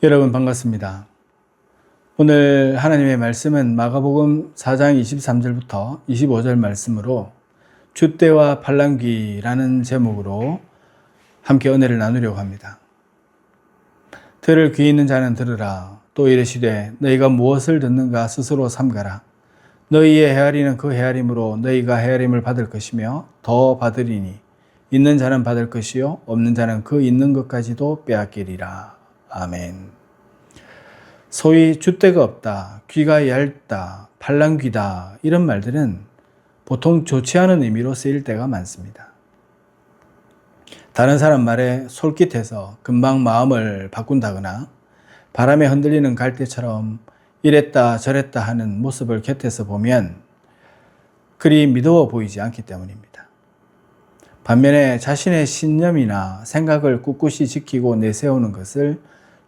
여러분 반갑습니다. 오늘 하나님의 말씀은 마가복음 4장 23절부터 25절 말씀으로 줏대와 팔랑귀라는 제목으로 함께 은혜를 나누려고 합니다. 들을 귀 있는 자는 들으라. 또 이르시되 너희가 무엇을 듣는가 스스로 삼가라. 너희의 헤아리는 그 헤아림으로 너희가 헤아림을 받을 것이며 더 받으리니 있는 자는 받을 것이요 없는 자는 그 있는 것까지도 빼앗기리라. 아멘. 소위 줏대가 없다, 귀가 얇다, 팔랑귀다 이런 말들은 보통 좋지 않은 의미로 쓰일 때가 많습니다. 다른 사람 말에 솔깃해서 금방 마음을 바꾼다거나 바람에 흔들리는 갈대처럼 이랬다 저랬다 하는 모습을 곁에서 보면 그리 믿어 보이지 않기 때문입니다. 반면에 자신의 신념이나 생각을 꿋꿋이 지키고 내세우는 것을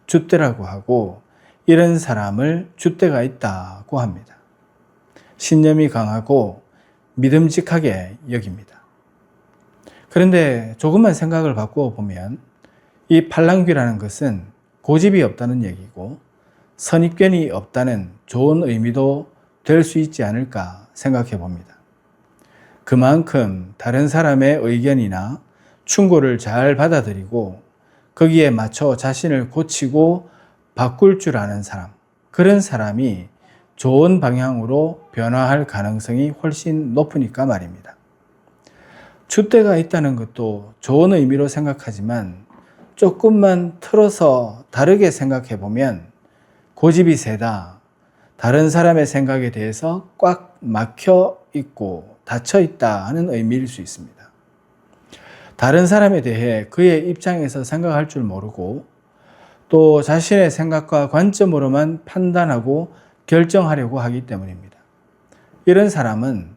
줏대라고 하고 이런 사람을 줏대가 있다고 합니다. 신념이 강하고 믿음직하게 여깁니다. 그런데 조금만 생각을 바꾸어 보면 이 팔랑귀라는 것은 고집이 없다는 얘기고 선입견이 없다는 좋은 의미도 될 수 있지 않을까 생각해 봅니다. 그만큼 다른 사람의 의견이나 충고를 잘 받아들이고 거기에 맞춰 자신을 고치고 바꿀 줄 아는 사람, 그런 사람이 좋은 방향으로 변화할 가능성이 훨씬 높으니까 말입니다. 줏대가 있다는 것도 좋은 의미로 생각하지만 조금만 틀어서 다르게 생각해 보면 고집이 세다, 다른 사람의 생각에 대해서 꽉 막혀 있고 닫혀 있다 하는 의미일 수 있습니다. 다른 사람에 대해 그의 입장에서 생각할 줄 모르고 또 자신의 생각과 관점으로만 판단하고 결정하려고 하기 때문입니다. 이런 사람은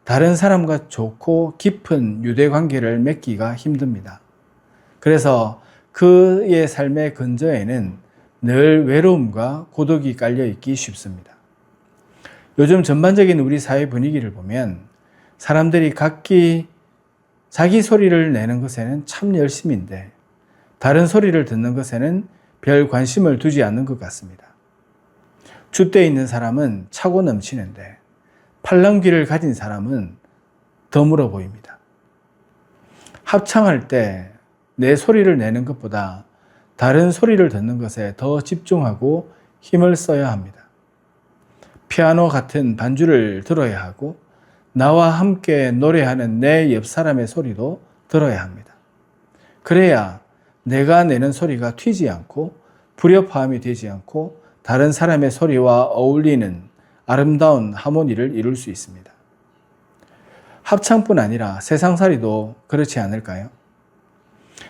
다른 사람과 좋고 깊은 유대관계를 맺기가 힘듭니다. 그래서 그의 삶의 근저에는 늘 외로움과 고독이 깔려있기 쉽습니다. 요즘 전반적인 우리 사회 분위기를 보면 사람들이 각기 자기 소리를 내는 것에는 참 열심인데 다른 소리를 듣는 것에는 별 관심을 두지 않는 것 같습니다. 줏대에 있는 사람은 차고 넘치는데 팔랑귀를 가진 사람은 드물어 보입니다. 합창할 때 내 소리를 내는 것보다 다른 소리를 듣는 것에 더 집중하고 힘을 써야 합니다. 피아노 같은 반주를 들어야 하고 나와 함께 노래하는 내 옆 사람의 소리도 들어야 합니다. 그래야 내가 내는 소리가 튀지 않고 불협화음이 되지 않고 다른 사람의 소리와 어울리는 아름다운 하모니를 이룰 수 있습니다. 합창뿐 아니라 세상살이도 그렇지 않을까요?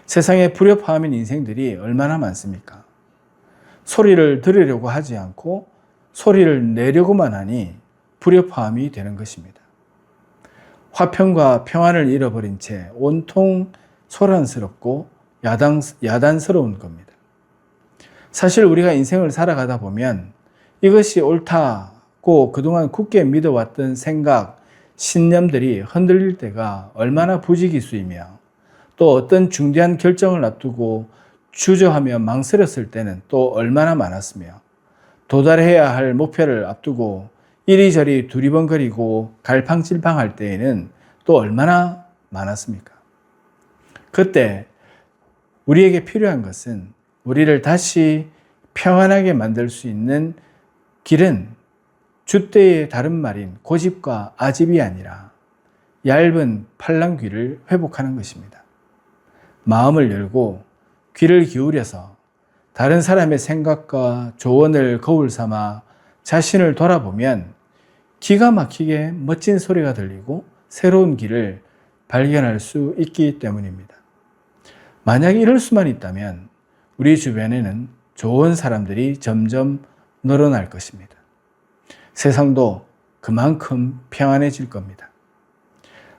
세상에 불협화음인 인생들이 얼마나 많습니까? 소리를 들으려고 하지 않고 소리를 내려고만 하니 불협화음이 되는 것입니다. 화평과 평안을 잃어버린 채 온통 소란스럽고 야단스러운 겁니다. 사실 우리가 인생을 살아가다 보면 이것이 옳다고 그동안 굳게 믿어왔던 생각, 신념들이 흔들릴 때가 얼마나 부지기수이며 또 어떤 중대한 결정을 앞두고 주저하며 망설였을 때는 또 얼마나 많았으며 도달해야 할 목표를 앞두고 이리저리 두리번거리고 갈팡질팡할 때에는 또 얼마나 많았습니까? 그때 우리에게 필요한 것은 우리를 다시 평안하게 만들 수 있는 길은 줏대의 다른 말인 고집과 아집이 아니라 얇은 팔랑귀를 회복하는 것입니다. 마음을 열고 귀를 기울여서 다른 사람의 생각과 조언을 거울 삼아 자신을 돌아보면 기가 막히게 멋진 소리가 들리고 새로운 길을 발견할 수 있기 때문입니다. 만약 이럴 수만 있다면 우리 주변에는 좋은 사람들이 점점 늘어날 것입니다. 세상도 그만큼 평안해질 겁니다.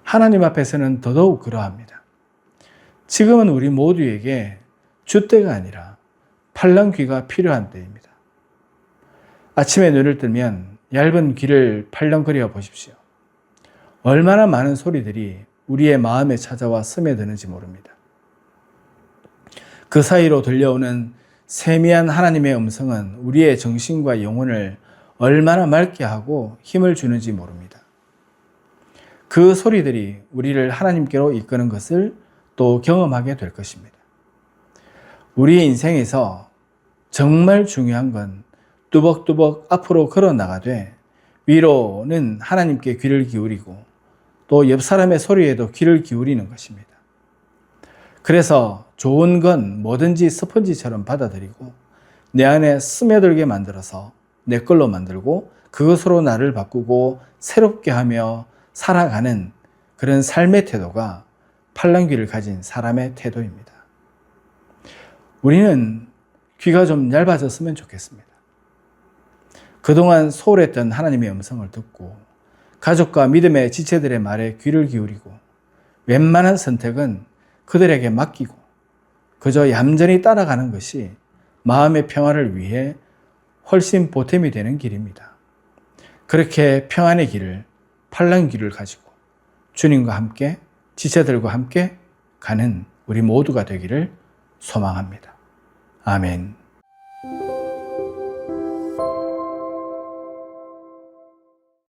하나님 앞에서는 더더욱 그러합니다. 지금은 우리 모두에게 줏대가 아니라 팔랑 귀가 필요한 때입니다. 아침에 눈을 뜨면 얇은 귀를 팔랑거려 보십시오. 얼마나 많은 소리들이 우리의 마음에 찾아와 스며드는지 모릅니다. 그 사이로 들려오는 세미한 하나님의 음성은 우리의 정신과 영혼을 얼마나 맑게 하고 힘을 주는지 모릅니다. 그 소리들이 우리를 하나님께로 이끄는 것을 또 경험하게 될 것입니다. 우리의 인생에서 정말 중요한 건 뚜벅뚜벅 앞으로 걸어 나가되 위로는 하나님께 귀를 기울이고 또 옆 사람의 소리에도 귀를 기울이는 것입니다. 그래서 좋은 건 뭐든지 스펀지처럼 받아들이고 내 안에 스며들게 만들어서 내 걸로 만들고 그것으로 나를 바꾸고 새롭게 하며 살아가는 그런 삶의 태도가 팔랑귀를 가진 사람의 태도입니다. 우리는 귀가 좀 얇아졌으면 좋겠습니다. 그동안 소홀했던 하나님의 음성을 듣고 가족과 믿음의 지체들의 말에 귀를 기울이고 웬만한 선택은 그들에게 맡기고 그저 얌전히 따라가는 것이 마음의 평화를 위해 훨씬 보탬이 되는 길입니다. 그렇게 평안의 길을, 팔랑귀를 가지고 주님과 함께 지체들과 함께 가는 우리 모두가 되기를 소망합니다. 아멘.